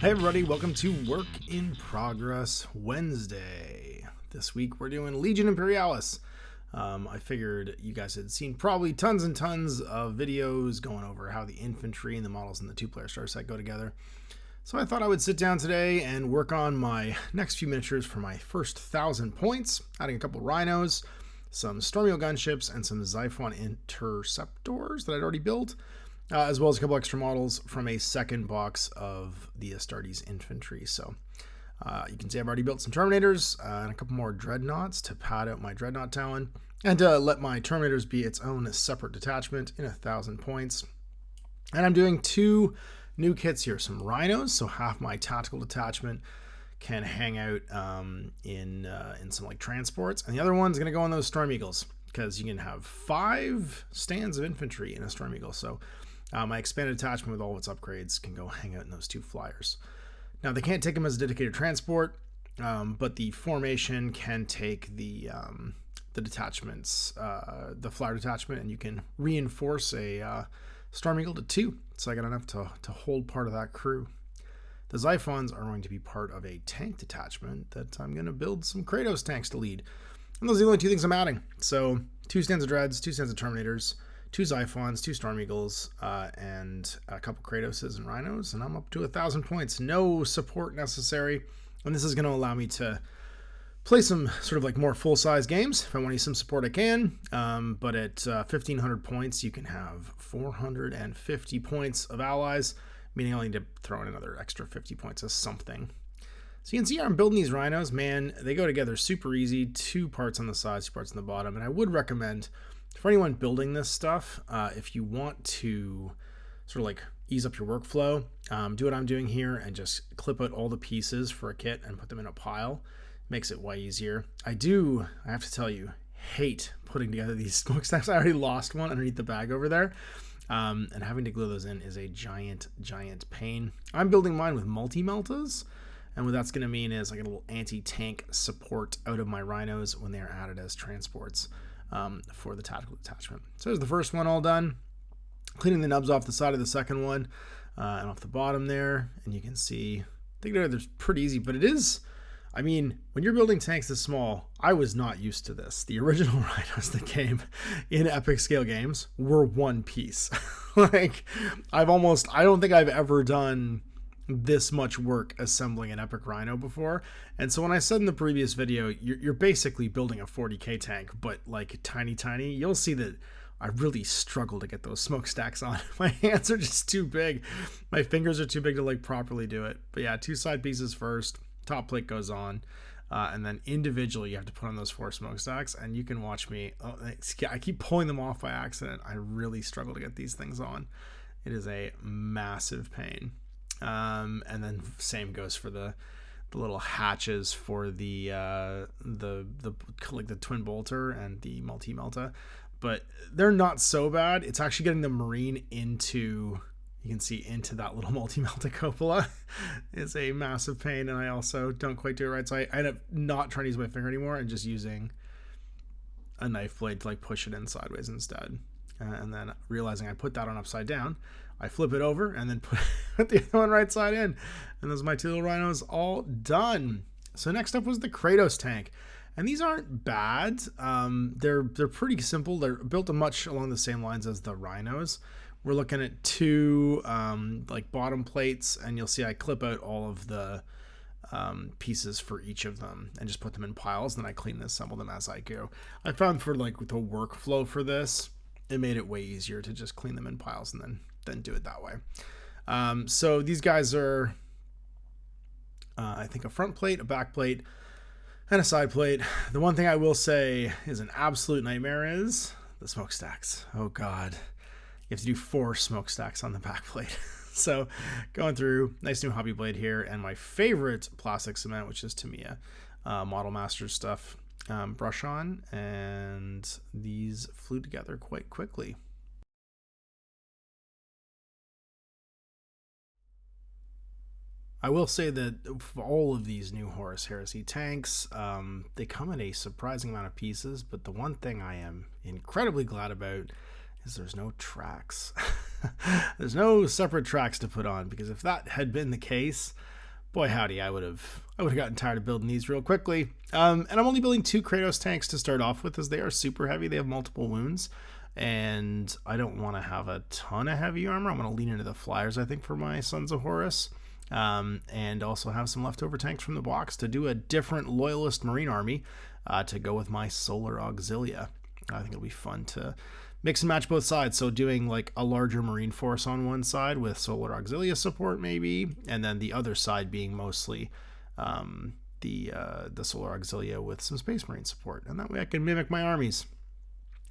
Hey everybody, welcome to Work in Progress Wednesday. This week we're doing Legion Imperialis. I figured you guys had seen probably tons and tons of videos going over how the infantry and the models in the two-player starter set go together. So I thought I would sit down today and work on my next few miniatures for my first 1,000 points, adding a couple Rhinos, some Stormwheel gunships, and some Xiphon interceptors that I'd already built. As well as a couple extra models from a second box of the Astartes infantry. So you can see I've already built some Terminators and a couple more Dreadnoughts to pad out my Dreadnought Talon and to let my Terminators be its own separate detachment in 1,000 points. And I'm doing two new kits here, some Rhinos, so half my tactical detachment can hang out in some like transports, and the other one's going to go on those Storm Eagles because you can have 5 stands of infantry in a Storm Eagle. So my expanded attachment with all its upgrades can go hang out in those 2 flyers. Now they can't take them as a dedicated transport, but the formation can take the detachments, the flyer detachment, and you can reinforce a Storm Eagle to 2. So I got enough to hold part of that crew. The Xiphons are going to be part of a tank detachment that I'm going to build some Kratos tanks to lead. And those are the only 2 things I'm adding. So 2 stands of Dreads, 2 stands of Terminators, 2 Xiphons, 2 Storm Eagles, and a couple Kratoses and Rhinos, and I'm up to 1,000 points. No support necessary, and this is going to allow me to play some sort of like more full-size games. If I want to use some support, I can, but at 1,500 points, you can have 450 points of allies, meaning I need to throw in another extra 50 points as something. So you can see I'm building these Rhinos. Man, they go together super easy. 2 parts on the sides, 2 parts on the bottom, and I would recommend for anyone building this stuff, if you want to sort of like ease up your workflow, do what I'm doing here and just clip out all the pieces for a kit and put them in a pile. Makes it way easier. I have to tell you, hate putting together these smokestacks. I already lost one underneath the bag over there. And having to glue those in is a giant pain. I'm building mine with multi-meltas, and what that's going to mean is I get a little anti-tank support out of my Rhinos when they are added as transports. For the tactical detachment. So there's the first one all done. Cleaning the nubs off the side of the second one and off the bottom there. And you can see, I think they're pretty easy, but it is, I mean, when you're building tanks this small, I was not used to this. The original Rhinos that came in epic scale games were one piece. Like, I don't think I've ever done this much work assembling an epic Rhino before. And so when I said in the previous video, you're basically building a 40k tank, but like tiny, you'll see that I really struggle to get those smokestacks on. My hands are just too big. My fingers are too big to like properly do it. But yeah, 2 side pieces first, top plate goes on, and then individually you have to put on those 4 smokestacks, and you can watch me. Oh, I keep pulling them off by accident. I really struggle to get these things on. It is a massive pain. And then same goes for the little hatches for the like the twin bolter and the multi-melta, but they're not so bad. It's actually getting the marine into, you can see into that little multi-melta cupola is a massive pain, and I also don't quite do it right, so I end up not trying to use my finger anymore and just using a knife blade to like push it in sideways instead. And then realizing I put that on upside down, I flip it over and then put the other one right side in. And those are my 2 little Rhinos all done. So next up was the Kratos tank. And these aren't bad. They're pretty simple. They're built much along the same lines as the Rhinos. We're looking at 2 like bottom plates, and you'll see I clip out all of the pieces for each of them and just put them in piles. And then I clean and assemble them as I go. I found for like the workflow for this, it made it way easier to just clean them in piles and then do it that way. So these guys are, I think, a front plate, a back plate, and a side plate. The one thing I will say is an absolute nightmare is the smokestacks. Oh God, you have to do 4 smokestacks on the back plate. So going through, nice new hobby blade here, and my favorite plastic cement, which is Tamiya Model Masters stuff. Brush on, and these flew together quite quickly. I will say that for all of these new Horus Heresy tanks, they come in a surprising amount of pieces, but the one thing I am incredibly glad about is there's no tracks. There's no separate tracks to put on, because if that had been the case, boy howdy, I would have gotten tired of building these real quickly. And I'm only building 2 Kratos tanks to start off with, as they are super heavy. They have multiple wounds, and I don't want to have a ton of heavy armor. I'm going to lean into the flyers, I think, for my Sons of Horus, and also have some leftover tanks from the box to do a different Loyalist Marine army to go with my Solar Auxilia. I think it'll be fun to mix and match both sides. So doing like a larger Marine force on one side with Solar Auxilia support maybe, and then the other side being mostly the Solar Auxilia with some Space Marine support. And that way I can mimic my armies.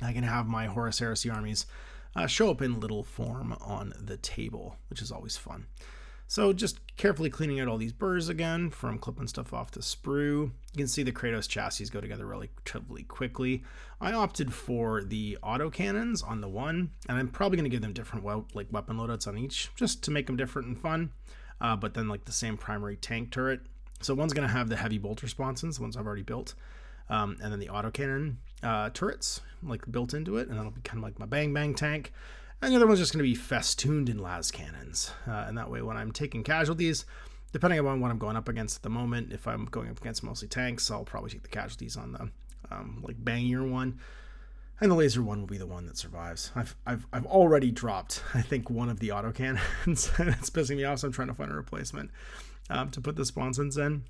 I can have my Horus Heresy armies show up in little form on the table, which is always fun. So just carefully cleaning out all these burrs again from clipping stuff off the sprue. You can see the Kratos chassis go together relatively quickly. I opted for the autocannons on the one, and I'm probably going to give them different weapon loadouts on each, just to make them different and fun, but then like the same primary tank turret. So one's going to have the heavy bolter sponsons, the ones I've already built, and then the autocannon turrets like built into it, and that'll be kind of like my bang bang tank. And the other one's just going to be festooned in las cannons. And that way when I'm taking casualties, depending on what I'm going up against at the moment, if I'm going up against mostly tanks, I'll probably take the casualties on the like bangier one. And the laser one will be the one that survives. I've already dropped, I think, one of the autocannons, and it's pissing me off, so I'm trying to find a replacement to put the sponsons in.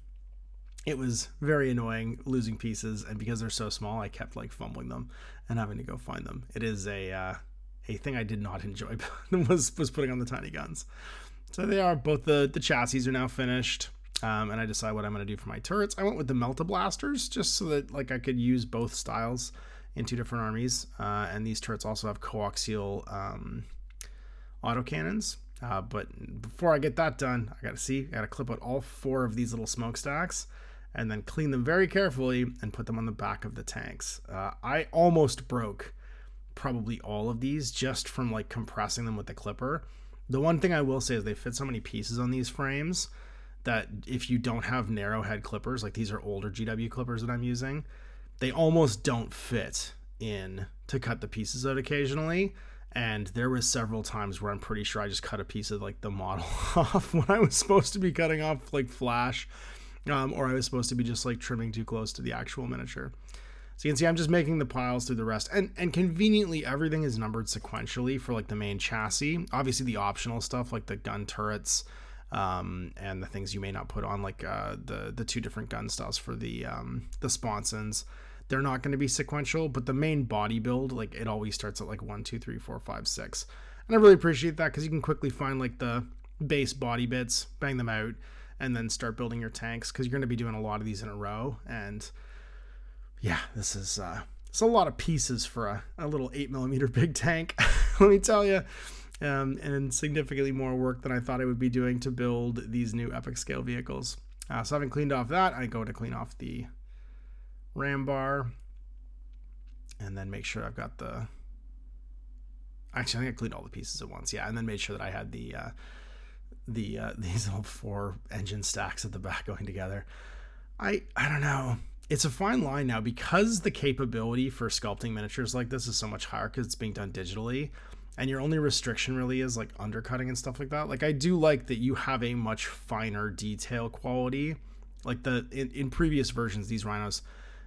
It was very annoying losing pieces, and because they're so small, I kept like fumbling them and having to go find them. It is a thing I did not enjoy was putting on the tiny guns. So they are both the chassis are now finished, and I decide what I'm going to do for my turrets. I went with the Melta Blasters just so that like I could use both styles in 2 different armies, and these turrets also have coaxial autocannons. But before I get that done, I got to clip out all 4 of these little smokestacks and then clean them very carefully and put them on the back of the tanks. I almost broke probably all of these just from like compressing them with the clipper. The one thing I will say is they fit so many pieces on these frames that if you don't have narrow head clippers, like these are older GW clippers that I'm using, they almost don't fit in to cut the pieces out occasionally. And there was several times where I'm pretty sure I just cut a piece of like the model off when I was supposed to be cutting off like flash, or I was supposed to be just like trimming too close to the actual miniature. So you can see I'm just making the piles through the rest, and conveniently everything is numbered sequentially for like the main chassis. Obviously the optional stuff like the gun turrets and the things you may not put on, like the 2 different gun styles for the sponsons, they're not going to be sequential, but the main body build, like it always starts at like 1, 2, 3, 4, 5, 6. And I really appreciate that because you can quickly find like the base body bits, bang them out, and then start building your tanks, because you're going to be doing a lot of these in a row. And yeah, this is it's a lot of pieces for a little 8mm big tank, let me tell you, and significantly more work than I thought I would be doing to build these new epic scale vehicles. So having cleaned off that, I go to clean off the ram bar, and then make sure I've got the. Actually, I think I cleaned all the pieces at once, yeah, and then made sure that I had the these little 4 engine stacks at the back going together. I don't know. It's a fine line now because the capability for sculpting miniatures like this is so much higher because it's being done digitally, and your only restriction really is like undercutting and stuff like that. Like I do like that you have a much finer detail quality. Like in previous versions, these Rhinos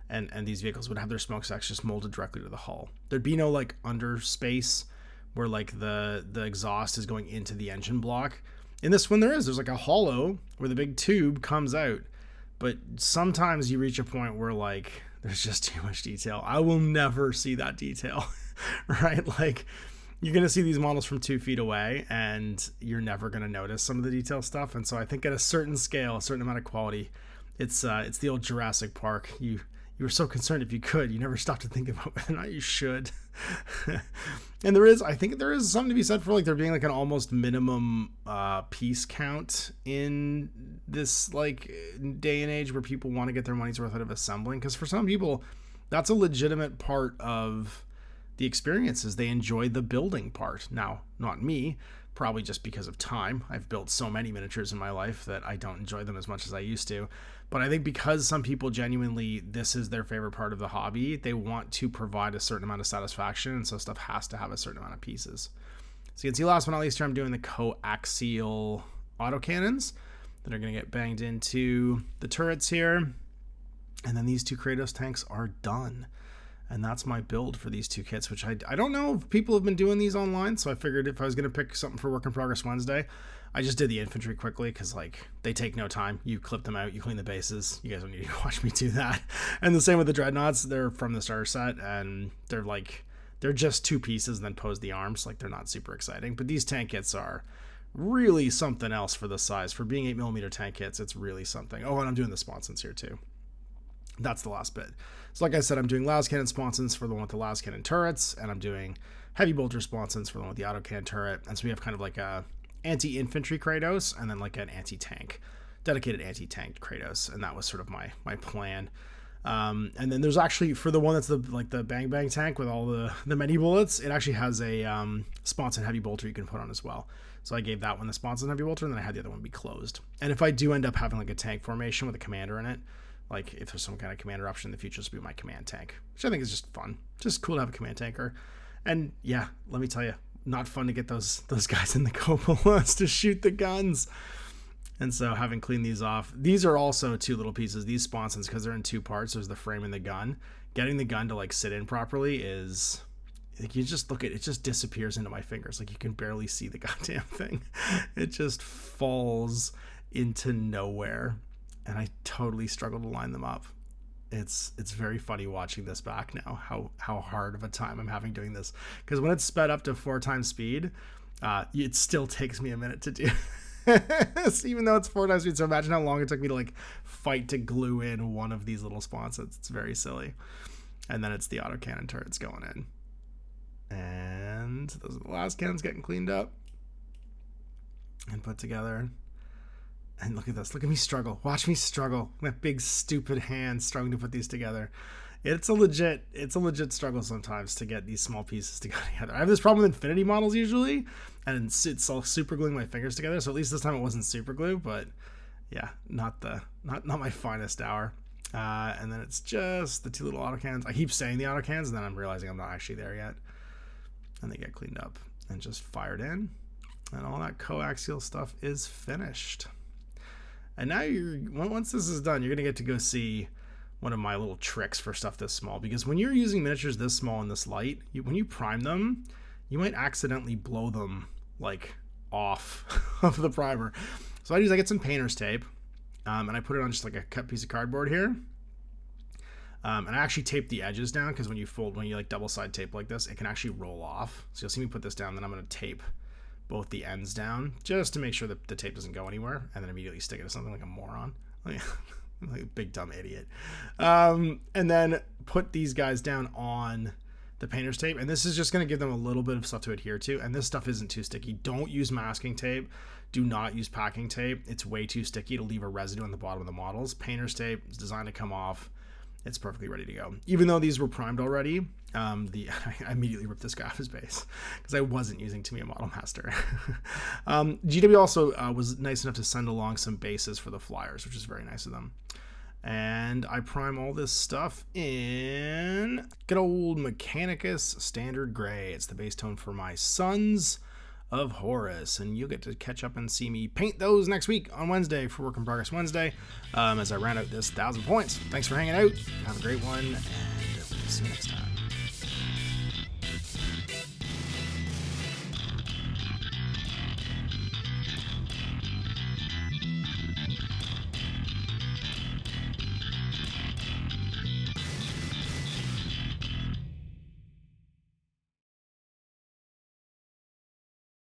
and these vehicles would have their smokestacks just molded directly to the hull. There'd be no like under space where like the exhaust is going into the engine block. In this one there's like a hollow where the big tube comes out. But sometimes you reach a point where like there's just too much detail. I will never see that detail, right? Like you're going to see these models from 2 feet away and you're never going to notice some of the detail stuff. And so I think at a certain scale, a certain amount of quality, it's the old Jurassic Park. You were so concerned if you could, you never stopped to think about whether or not you should. And I think there is something to be said for like there being like an almost minimum piece count in this like day and age where people want to get their money's worth out of assembling. Because for some people, that's a legitimate part of the experience, is they enjoy the building part. Now, not me, probably just because of time. I've built so many miniatures in my life that I don't enjoy them as much as I used to. But I think because some people genuinely, this is their favorite part of the hobby, they want to provide a certain amount of satisfaction, and so stuff has to have a certain amount of pieces. So you can see last but not least here, I'm doing the coaxial autocannons that are going to get banged into the turrets here. And then these 2 Kratos tanks are done. And that's my build for these 2 kits, which I don't know if people have been doing these online. So I figured if I was going to pick something for Work in Progress Wednesday, I just did the infantry quickly because, like, they take no time. You clip them out, you clean the bases. You guys don't need to watch me do that. And the same with the dreadnoughts. They're from the starter set, and they're just 2 pieces and then pose the arms. Like, they're not super exciting. But these tank kits are really something else for the size. For being 8mm tank kits, it's really something. Oh, and I'm doing the sponsons here too. That's the last bit. So like I said, I'm doing las cannon sponsons for the one with the las cannon turrets, and I'm doing heavy bolter sponsons for the one with the autocannon turret. And so we have kind of like a anti-infantry Kratos and then like an anti-tank, dedicated anti-tank Kratos. And that was sort of my plan. And then there's actually, for the one that's the bang bang tank with all the many bullets, it actually has a sponson heavy bolter you can put on as well. So I gave that one the sponson heavy bolter, and then I had the other one be closed. And if I do end up having like a tank formation with a commander in it, like if there's some kind of commander option in the future, this will be my command tank, which I think is just fun. Just cool to have a command tanker. And yeah, let me tell you, not fun to get those guys in the cupolas to shoot the guns. And so having cleaned these off, these are also 2 little pieces. These sponsons, because they're in 2 parts, there's the frame and the gun. Getting the gun to like sit in properly is, like, you just look at it, just disappears into my fingers. Like, you can barely see the goddamn thing. It just falls into nowhere. And I totally struggle to line them up. It's very funny watching this back now, how hard of a time I'm having doing this. Because when it's sped up to 4 times speed, it still takes me a minute to do. Even though it's 4 times speed. So imagine how long it took me to like fight to glue in one of these little sponsons. It's very silly. And then it's the autocannon turrets going in. And those are the last cannons getting cleaned up and put together. And look at this. Look at me struggle. Watch me struggle. My big stupid hand struggling to put these together. It's a legit struggle sometimes to get these small pieces to go together. I have this problem with Infinity models usually, and it's all super gluing my fingers together. So at least this time it wasn't super glue, but yeah, not my finest hour. And then it's just the 2 little autocannons. I keep saying the autocannons, and then I'm realizing I'm not actually there yet. And they get cleaned up and just fired in, and all that coaxial stuff is finished. And now once this is done, you're going to get to go see one of my little tricks for stuff this small. Because when you're using miniatures this small and this light, when you prime them, you might accidentally blow them like off of the primer. So I get some painter's tape, and I put it on just like a cut piece of cardboard here. And I actually tape the edges down, because when you like double side tape like this, it can actually roll off. So you'll see me put this down, then I'm going to tape both the ends down just to make sure that the tape doesn't go anywhere, and then immediately stick it to something like a moron, like a big dumb idiot. And then put these guys down on the painter's tape, and this is just going to give them a little bit of stuff to adhere to, and this stuff isn't too sticky. Don't use masking tape. Do not use packing tape. It's way too sticky to leave a residue on the bottom of the models. Painter's tape is designed to come off. It's perfectly ready to go. Even though these were primed already, I immediately ripped this guy off his base because I wasn't using Tamiya Model Master. GW also was nice enough to send along some bases for the flyers, which is very nice of them. And I prime all this stuff in good old Mechanicus Standard Gray. It's the base tone for my Sons of Horus, and you'll get to catch up and see me paint those next week on Wednesday for Work in Progress Wednesday, as I round out this 1,000 points. Thanks for hanging out. Have a great one, and we'll see you next time.